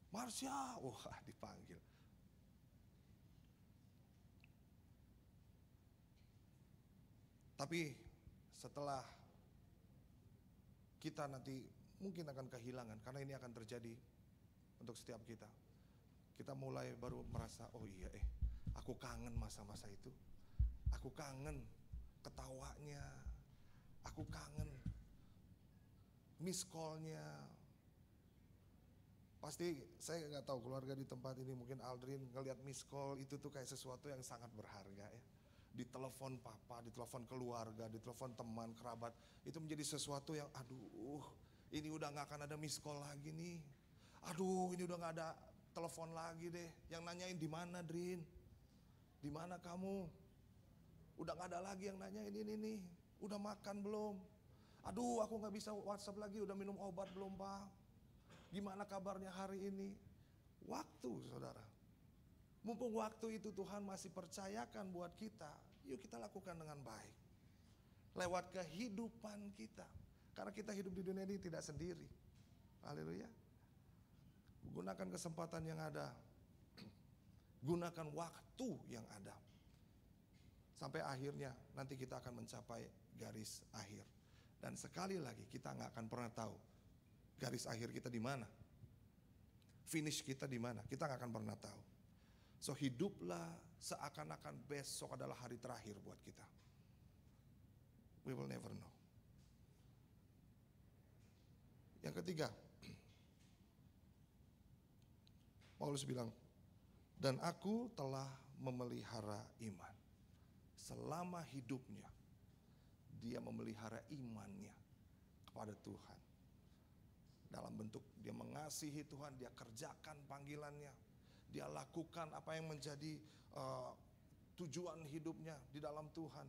Marsya, wah dipanggil. Tapi setelah kita nanti mungkin akan kehilangan, karena ini akan terjadi untuk setiap kita. Kita mulai baru merasa, oh iya aku kangen masa-masa itu. Aku kangen ketawanya. Aku kangen miss call-nya. Pasti saya gak tahu keluarga di tempat ini, mungkin Aldrin ngelihat miss call itu tuh kayak sesuatu yang sangat berharga ya. Ditelepon papa, ditelepon keluarga, ditelepon teman, kerabat, itu menjadi sesuatu yang aduh, ini udah gak akan ada miss call lagi nih. Aduh, ini udah gak ada telepon lagi deh. Yang nanyain di mana Drin? Di mana kamu? Udah gak ada lagi yang nanyain ini nih. Udah makan belum? Aduh, aku gak bisa WhatsApp lagi, udah minum obat belum Pak? Gimana kabarnya hari ini? Waktu saudara. Mumpung waktu itu Tuhan masih percayakan buat kita, yuk kita lakukan dengan baik. Lewat kehidupan kita. Karena kita hidup di dunia ini tidak sendiri. Haleluya. Gunakan kesempatan yang ada. Gunakan waktu yang ada. Sampai akhirnya nanti kita akan mencapai garis akhir. Dan sekali lagi kita gak akan pernah tahu garis akhir kita di mana. Finish kita di mana, kita gak akan pernah tahu. So hiduplah seakan-akan besok adalah hari terakhir buat kita. We will never know. Yang ketiga, Paulus bilang, dan aku telah memelihara iman. Selama hidupnya, dia memelihara imannya kepada Tuhan. Dalam bentuk dia mengasihi Tuhan, dia kerjakan panggilannya, dia lakukan apa yang menjadi tujuan hidupnya di dalam Tuhan.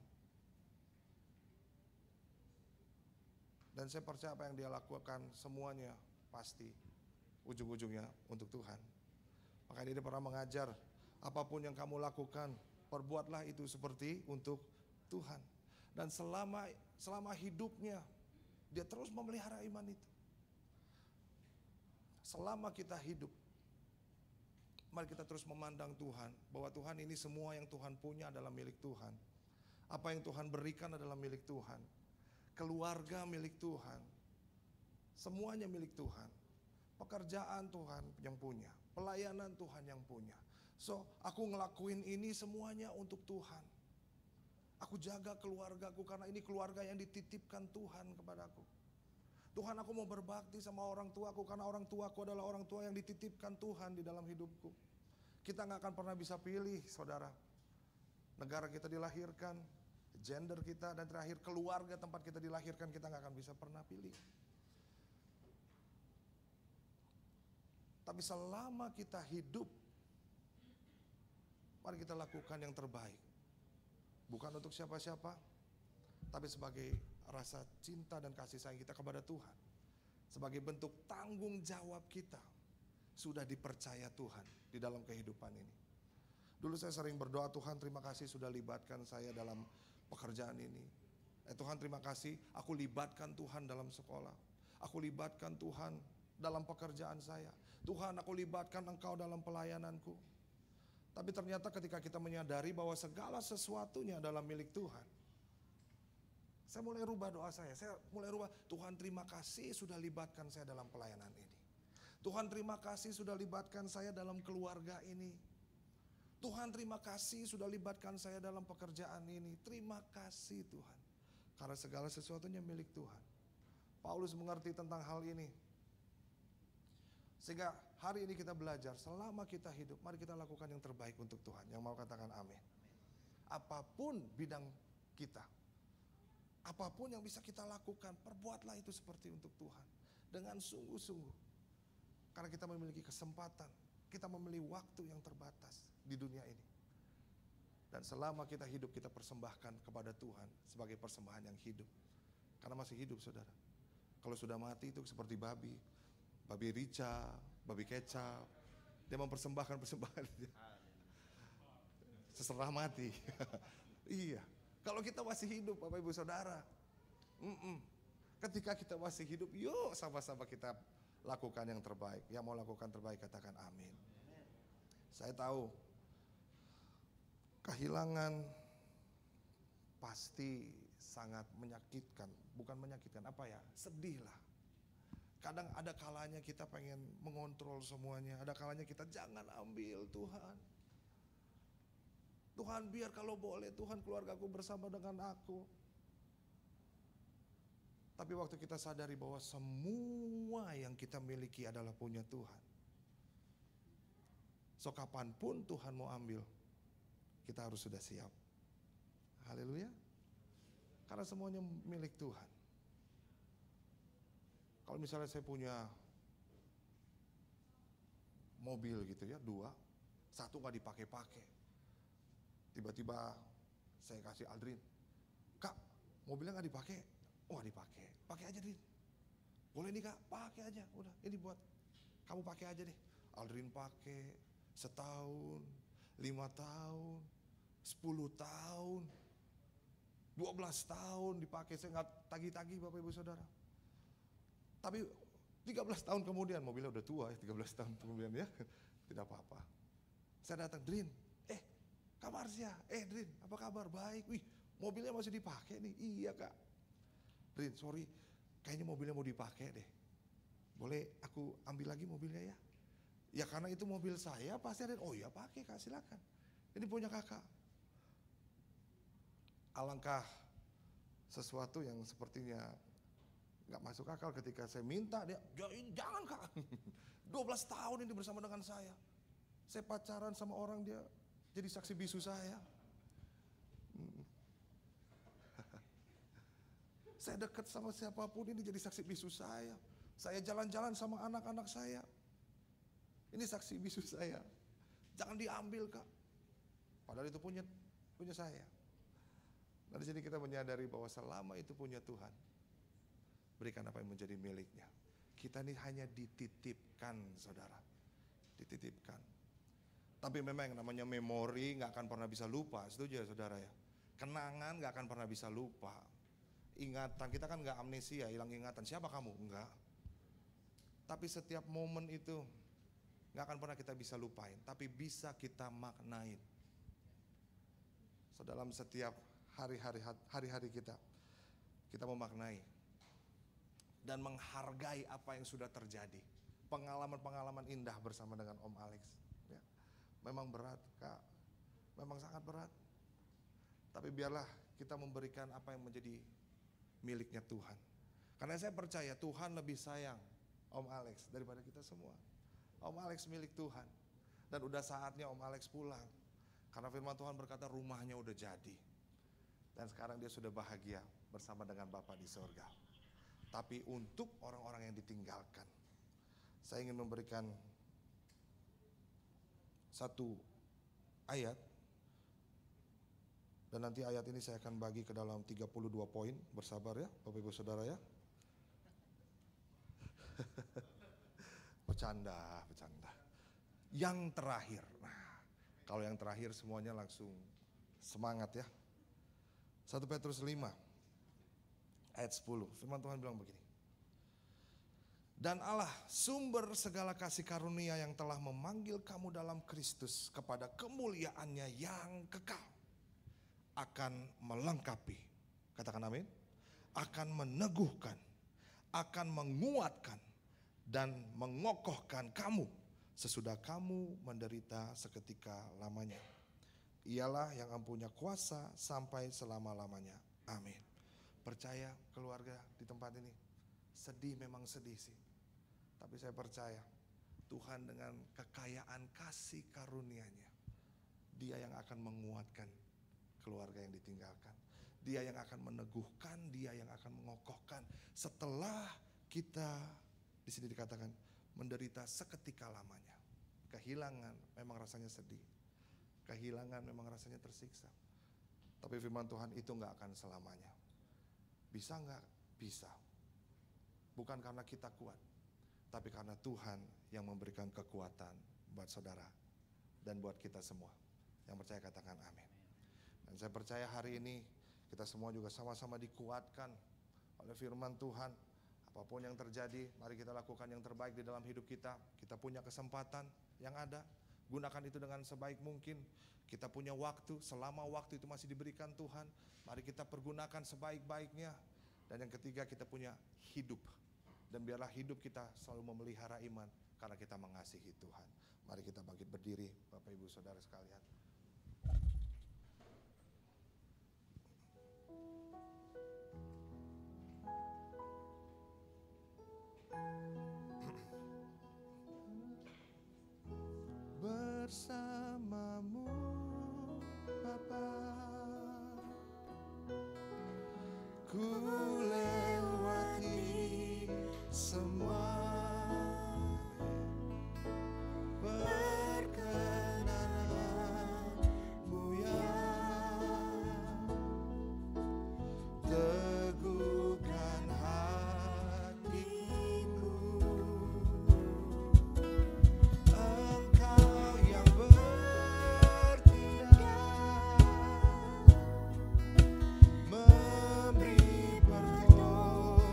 Dan saya percaya apa yang dia lakukan semuanya pasti ujung-ujungnya untuk Tuhan. Makanya dia pernah mengajar, apapun yang kamu lakukan, perbuatlah itu seperti untuk Tuhan. Dan selama hidupnya, dia terus memelihara iman itu. Selama kita hidup, mari kita terus memandang Tuhan, bahwa Tuhan ini semua yang Tuhan punya adalah milik Tuhan. Apa yang Tuhan berikan adalah milik Tuhan. Keluarga milik Tuhan. Semuanya milik Tuhan. Pekerjaan Tuhan yang punya, pelayanan Tuhan yang punya. So, aku ngelakuin ini semuanya untuk Tuhan. Aku jaga keluargaku karena ini keluarga yang dititipkan Tuhan kepadaku. Tuhan, aku mau berbakti sama orang tuaku karena orang tuaku adalah orang tua yang dititipkan Tuhan di dalam hidupku. Kita gak akan pernah bisa pilih, saudara. Negara kita dilahirkan, gender kita, dan terakhir keluarga tempat kita dilahirkan, kita gak akan bisa pernah pilih. Tapi selama kita hidup, mari kita lakukan yang terbaik. Bukan untuk siapa-siapa, tapi sebagai rasa cinta dan kasih sayang kita kepada Tuhan. Sebagai bentuk tanggung jawab kita, sudah dipercaya Tuhan di dalam kehidupan ini. Dulu saya sering berdoa, Tuhan terima kasih sudah libatkan saya dalam pekerjaan ini. Tuhan terima kasih, aku libatkan Tuhan dalam sekolah. Aku libatkan Tuhan dalam pekerjaan saya. Tuhan, aku libatkan Engkau dalam pelayananku. Tapi ternyata ketika kita menyadari bahwa segala sesuatunya adalah milik Tuhan, saya mulai rubah doa saya. Saya mulai rubah, Tuhan terima kasih sudah libatkan saya dalam pelayanan ini. Tuhan terima kasih sudah libatkan saya dalam keluarga ini. Tuhan terima kasih sudah libatkan saya dalam pekerjaan ini. Terima kasih Tuhan. Karena segala sesuatunya milik Tuhan. Paulus mengerti tentang hal ini. Sehingga hari ini kita belajar, selama kita hidup, mari kita lakukan yang terbaik untuk Tuhan. Yang mau katakan amin. Apapun bidang kita, apapun yang bisa kita lakukan, perbuatlah itu seperti untuk Tuhan. Dengan sungguh-sungguh. Karena kita memiliki kesempatan, kita memiliki waktu yang terbatas di dunia ini. Dan selama kita hidup, kita persembahkan kepada Tuhan sebagai persembahan yang hidup. Karena masih hidup, saudara. Kalau sudah mati itu seperti babi rica, babi kecap. Dia mempersembahkan persembahan. Seserah mati. Iya. Kalau kita masih hidup, Bapak Ibu Saudara. Ketika kita masih hidup, yuk sama-sama kita lakukan yang terbaik. Yang mau lakukan terbaik katakan amin. Saya tahu kehilangan pasti sangat menyakitkan. Bukan menyakitkan, sedih lah. Kadang ada kalanya kita pengen mengontrol semuanya. Ada kalanya kita jangan ambil Tuhan. Tuhan biar kalau boleh Tuhan keluargaku bersama dengan aku. Tapi waktu kita sadari bahwa semua yang kita miliki adalah punya Tuhan. So kapanpun Tuhan mau ambil, kita harus sudah siap. Haleluya. Karena semuanya milik Tuhan. Kalau misalnya saya punya mobil gitu ya, 2, 1 gak dipakai-pakai. Tiba-tiba saya kasih Aldrin, Kak mobilnya gak dipakai. Oh gak dipakai, pakai aja Drin. Boleh nih Kak, pakai aja. Udah ini buat kamu pakai aja deh. Aldrin pakai setahun, 5 tahun, 10 tahun, 12 tahun dipakai. Saya gak tagih-tagih Bapak Ibu Saudara. Tapi 13 tahun kemudian, mobilnya udah tua ya, 13 tahun kemudian ya, tidak apa-apa. Saya datang, Drin, Kak Marsya, Drin, apa kabar? Baik, wih mobilnya masih dipakai nih. Iya Kak. Drin, sorry, kayaknya mobilnya mau dipakai deh. Boleh aku ambil lagi mobilnya ya? Ya karena itu mobil saya pasti ada, oh ya pakai Kak silakan. Ini punya kakak. Alangkah sesuatu yang sepertinya gak masuk akal ketika saya minta dia, jangan Kak. 12 tahun ini bersama dengan saya. Saya pacaran sama orang, dia jadi saksi bisu saya. Saya dekat sama siapapun ini jadi saksi bisu saya. Saya jalan-jalan sama anak-anak saya. Ini saksi bisu saya. Jangan diambil Kak. Padahal itu punya saya. Nah di sini kita menyadari bahwa selama itu punya Tuhan, berikan apa yang menjadi miliknya. Kita ini hanya dititipkan saudara. Dititipkan. Tapi memang yang namanya memori gak akan pernah bisa lupa. Setuju ya saudara ya? Kenangan gak akan pernah bisa lupa. Ingatan, kita kan gak amnesia, hilang ingatan. Siapa kamu? Enggak. Tapi setiap momen itu gak akan pernah kita bisa lupain. Tapi bisa kita maknain. So dalam setiap hari-hari kita memaknai. Dan menghargai apa yang sudah terjadi. Pengalaman-pengalaman indah bersama dengan Om Alex. Ya. Memang berat Kak. Memang sangat berat. Tapi biarlah kita memberikan apa yang menjadi miliknya Tuhan. Karena saya percaya Tuhan lebih sayang Om Alex daripada kita semua. Om Alex milik Tuhan. Dan udah saatnya Om Alex pulang. Karena firman Tuhan berkata rumahnya udah jadi. Dan sekarang dia sudah bahagia bersama dengan Bapa di sorga. Tapi untuk orang-orang yang ditinggalkan, saya ingin memberikan satu ayat. Dan nanti ayat ini saya akan bagi ke dalam 32 poin. Bersabar ya Bapak Ibu Saudara ya. Bercanda. Yang terakhir. Nah, kalau yang terakhir semuanya langsung semangat ya. 1 Petrus 5 ayat 10. Firman Tuhan bilang begini. Dan Allah sumber segala kasih karunia yang telah memanggil kamu dalam Kristus kepada kemuliaannya yang kekal. Akan melengkapi, katakan amin, akan meneguhkan, akan menguatkan, dan mengokohkan kamu sesudah kamu menderita seketika lamanya. Ialah yang punya kuasa sampai selama-lamanya. Amin. Percaya keluarga di tempat ini, sedih memang sedih sih. Tapi saya percaya Tuhan dengan kekayaan kasih karunia-Nya, Dia yang akan menguatkan keluarga yang ditinggalkan. Dia yang akan meneguhkan, Dia yang akan mengokohkan. Setelah kita di sini dikatakan menderita seketika lamanya. Kehilangan memang rasanya sedih. Kehilangan memang rasanya tersiksa. Tapi firman Tuhan itu gak akan selamanya. Bisa gak? Bisa. Bukan karena kita kuat, tapi karena Tuhan yang memberikan kekuatan buat saudara dan buat kita semua. Yang percaya katakan amin. Dan saya percaya hari ini kita semua juga sama-sama dikuatkan oleh firman Tuhan. Apapun yang terjadi, mari kita lakukan yang terbaik di dalam hidup kita. Kita punya kesempatan yang ada, gunakan itu dengan sebaik mungkin. Kita punya waktu, selama waktu itu masih diberikan Tuhan, mari kita pergunakan sebaik-baiknya. Dan yang ketiga, kita punya hidup. Dan biarlah hidup kita selalu memelihara iman karena kita mengasihi Tuhan. Mari kita bangkit berdiri, Bapak Ibu Saudara sekalian. Bersamamu Bapa, ku lewati semua perkenanmu yang teguhkan hatiku. Engkau yang bertindak, memberi pertolongan.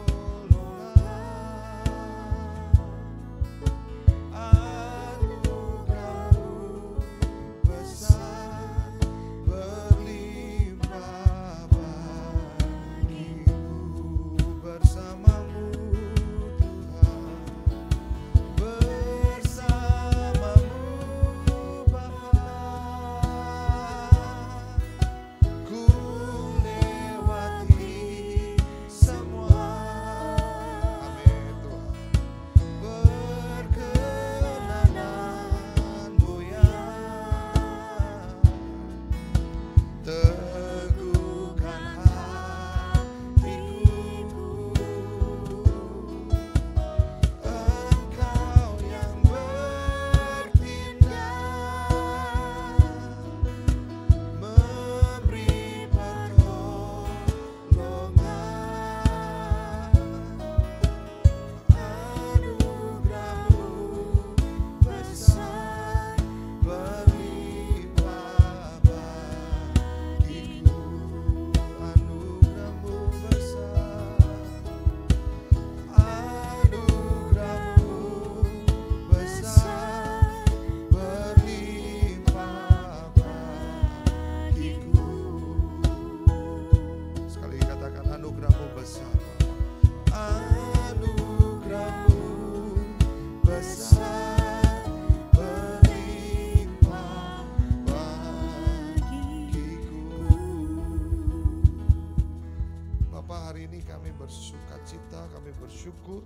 hari ini kami bersukacita, kami bersyukur.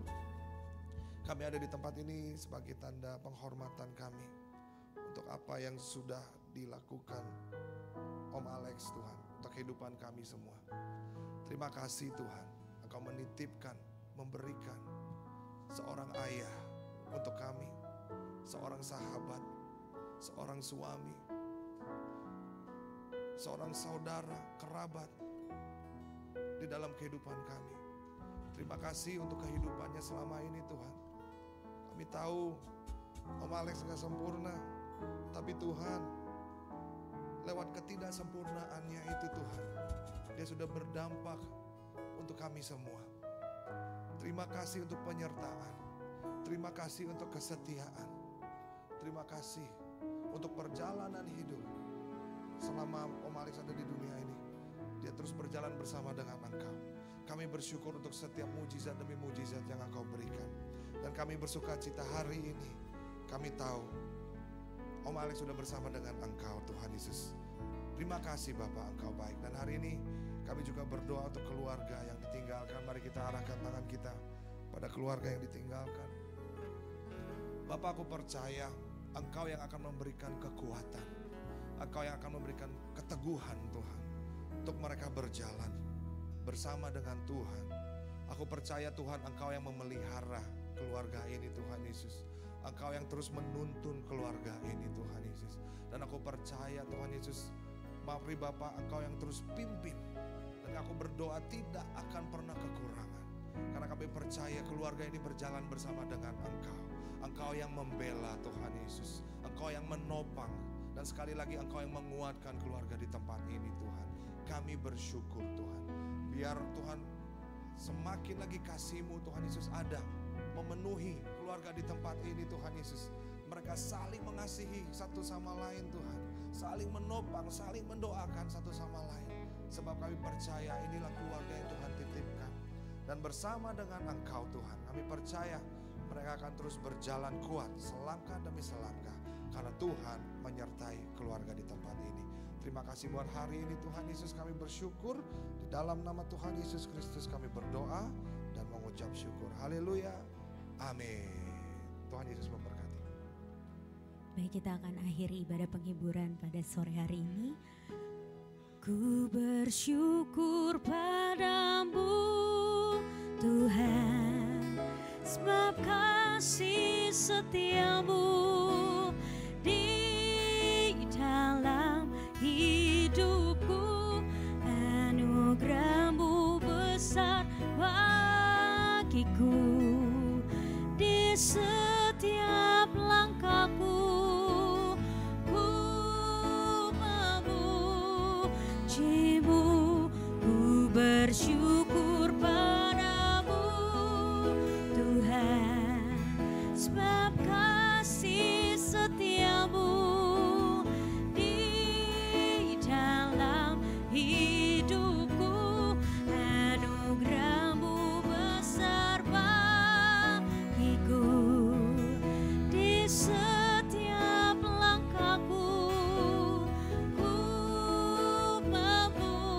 Kami ada di tempat ini sebagai tanda penghormatan kami untuk apa yang sudah dilakukan Om Alex Tuhan, untuk kehidupan kami semua. Terima kasih Tuhan, Engkau menitipkan, memberikan seorang ayah untuk kami, seorang sahabat, seorang suami, seorang saudara, kerabat di dalam kehidupan kami. Terima kasih untuk kehidupannya selama ini Tuhan. Kami tahu Om Alex gak sempurna, tapi Tuhan lewat ketidaksempurnaannya itu Tuhan, dia sudah berdampak untuk kami semua. Terima kasih untuk penyertaan, terima kasih untuk kesetiaan, terima kasih untuk perjalanan hidup. Selama Om Alex ada di dunia ini, dia terus berjalan bersama dengan Engkau. Kami bersyukur untuk setiap mujizat demi mujizat yang Engkau berikan. Dan kami bersukacita hari ini, kami tahu Om Alex sudah bersama dengan Engkau Tuhan Yesus. Terima kasih Bapak, Engkau baik. Dan hari ini kami juga berdoa untuk keluarga yang ditinggalkan. Mari kita arahkan tangan kita pada keluarga yang ditinggalkan. Bapak, aku percaya Engkau yang akan memberikan kekuatan, Engkau yang akan memberikan keteguhan Tuhan, untuk mereka berjalan bersama dengan Tuhan. Aku percaya Tuhan, Engkau yang memelihara keluarga ini Tuhan Yesus. Engkau yang terus menuntun keluarga ini Tuhan Yesus. Dan aku percaya Tuhan Yesus, mari Bapak, Engkau yang terus pimpin. Dan aku berdoa tidak akan pernah kekurangan. Karena kami percaya keluarga ini berjalan bersama dengan Engkau. Engkau yang membela Tuhan Yesus. Engkau yang menopang. Dan sekali lagi Engkau yang menguatkan keluarga di tempat ini Tuhan. Kami bersyukur Tuhan. Biar Tuhan semakin lagi kasih-Mu Tuhan Yesus ada memenuhi keluarga di tempat ini Tuhan Yesus. Mereka saling mengasihi satu sama lain Tuhan. Saling menopang, saling mendoakan satu sama lain. Sebab kami percaya inilah keluarga yang Tuhan titipkan. Dan bersama dengan Engkau Tuhan, kami percaya mereka akan terus berjalan kuat selangkah demi selangkah. Karena Tuhan menyertai keluarga di tempat ini. Terima kasih buat hari ini Tuhan Yesus, kami bersyukur. Di dalam nama Tuhan Yesus Kristus kami berdoa dan mengucap syukur. Haleluya. Amin. Tuhan Yesus memberkati. Baik, kita akan akhiri ibadah penghiburan pada sore hari ini. Ku bersyukur padamu Tuhan, sebab kasih setiamu di dalam hidupku. Anugerah-Mu besar bagiku. Di setiap langkahku ku memuji-Mu, ku bersyukur padamu Tuhan, sebab kasih setiamu di dalam hidupku. Anugerah-Mu besar bagiku. Di setiap langkahku ku memuji-Mu,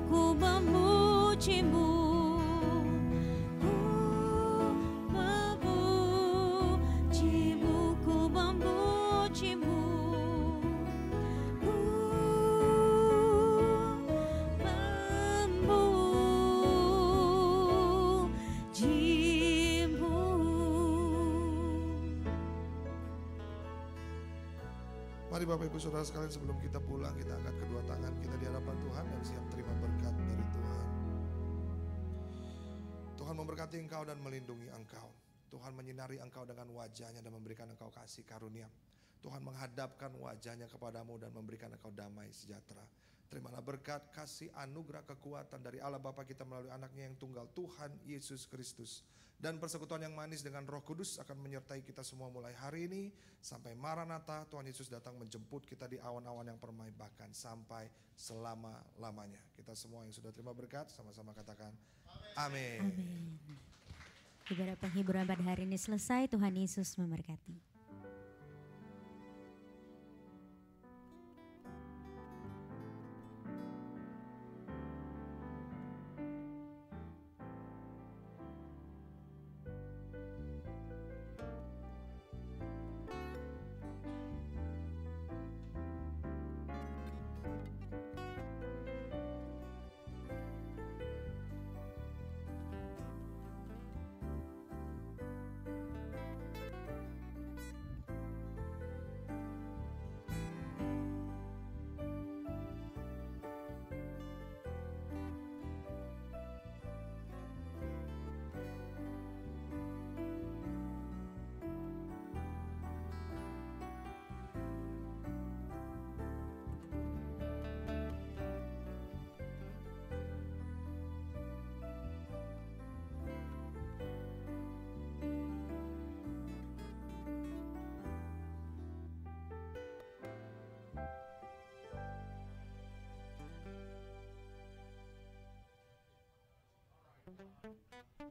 ku memuji-Mu, ku memuji-Mu, ku memuji-Mu, ku memuji-Mu. Mari Bapak Ibu Saudara sekalian, sebelum kita pulang, kita angkat kedua tangan kita di hadapan Tuhan dan siap terima berkat dari Tuhan. Tuhan memberkati engkau dan melindungi engkau. Tuhan menyinari engkau dengan wajahnya dan memberikan engkau kasih karunia. Tuhan menghadapkan wajahnya kepadamu dan memberikan engkau damai sejahtera. Terimalah berkat, kasih, anugerah, kekuatan dari Allah Bapa kita melalui anaknya yang tunggal, Tuhan Yesus Kristus. Dan persekutuan yang manis dengan Roh Kudus akan menyertai kita semua mulai hari ini sampai Maranatha. Tuhan Yesus datang menjemput kita di awan-awan yang permai, bahkan sampai selama-lamanya. Kita semua yang sudah terima berkat sama-sama katakan amin. Amin. Ibadah penghiburan pada hari ini selesai. Tuhan Yesus memberkati. Allah.